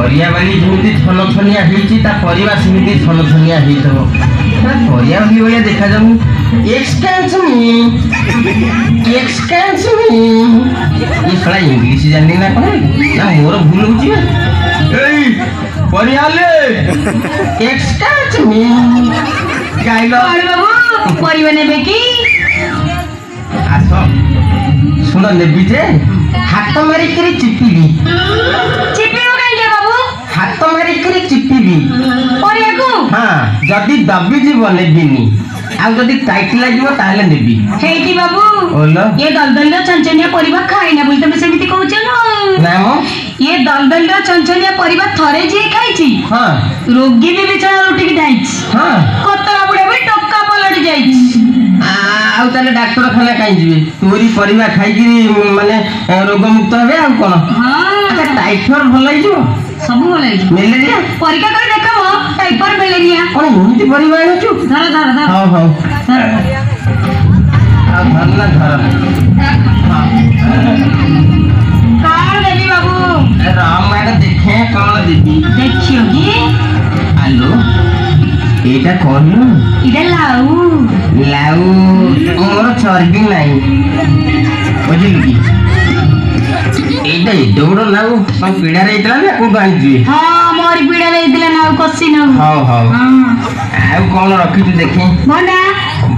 परिया वाली जमी छन छनिया परिवा सेमती छन छनिया परिया वाली भाया देखा जाऊ। एक्सक्यूज मी ये साला इंग्लिश जानी ना कहे ना मोर भूल होची परियाले एक्सक्यूज मी गाइलो अरे बाबू परिवा नेबे की आस सुन नेबी जे हाथ मारी करी चिपिबी बाबू हाथ मारी करी चिपिबी परिया को हां जदी दबी जीव नेबिनी आ जदी टाइट लागिवो ताले नेबी हेकी बाबू ओलो ये दलदल चंचनिया परिवा खाइना बोल तमे सेमिति कहउछ ना मो ये दलदल चंचनिया परिवा थरे जे खाइछि हां रोगी भी बिछाना उठी जाइछि हां कतरा बुढ़े भी टक्का पलट जाइछि आउ ताले डॉक्टर खाना काई जीवे तोरी परिवा खाई कि माने रोग मुक्त होबे आ कोन हां टाइफाइड भलाई जो सब भलाई मलेरिया परीक्षा कर देखो टाइफाइड मलेरिया कोन हिंदी परिवा छु धर धर धर हां हां आ धरना धर कौन देवी बाबू राम मैडम देखे कौन देवी देखियो की हेलो एटा कौन इधर लाऊ लाऊ मोर चर्बी नहीं बुझिलु की एटा एडोडो लाऊ सब पीड़ा रेतला ना को गांजी हां मोर पीड़ा रेतला ना कसी ना हां हां आ कौन रखी तू देखे भंडा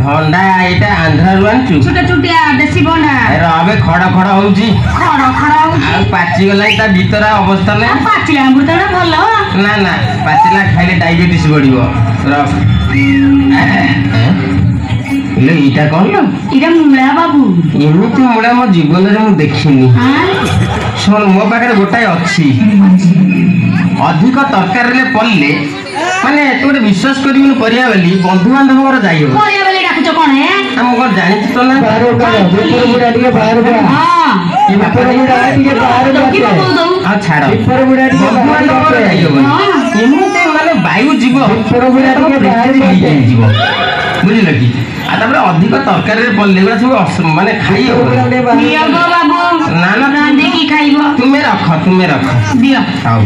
भंडा एटा आंध्र रुआंचू छोटा छोटिया देसी भंडा रबे खड़ा खड़ा होउची खड़ा खड़ा होउची आ पाची गलाई ता भीतर अवस्था ना पाचिला अमृतड़ा भलो ना ना पाचिला खाइले डायबिटीज बढ़िबो रख ले इटा कोन लो इरा मुळा बाबू एमिति मुळा मो जीवन रे मु देखिनी हां सुन मो पाखरे गोटाय अछि अधिक तरकारी रे पल्ले माने तोरे विश्वास करिबनु परिया वाली बंधु बांधव घर जाइयो परिया वाली डाकछ कोन है हम कोन जानि तो ना बाहर ऊपर बुढ़ा के बाहर बा हां ई ऊपर बुढ़ा के बाहर बा की बाबू दऊ आ छाड़ ऊपर बुढ़ा के बंधु बांधव घर जाइयो एमिति माने वायु जीव ऊपर बुढ़ा के बाहर जीव बुझिल की आ तबरे अधिक तरकारी रे पल्ले बा सब माने खाइ हो दियो गो बाबू ना ना रांधी की खाइबो तुमे रख दियो आओ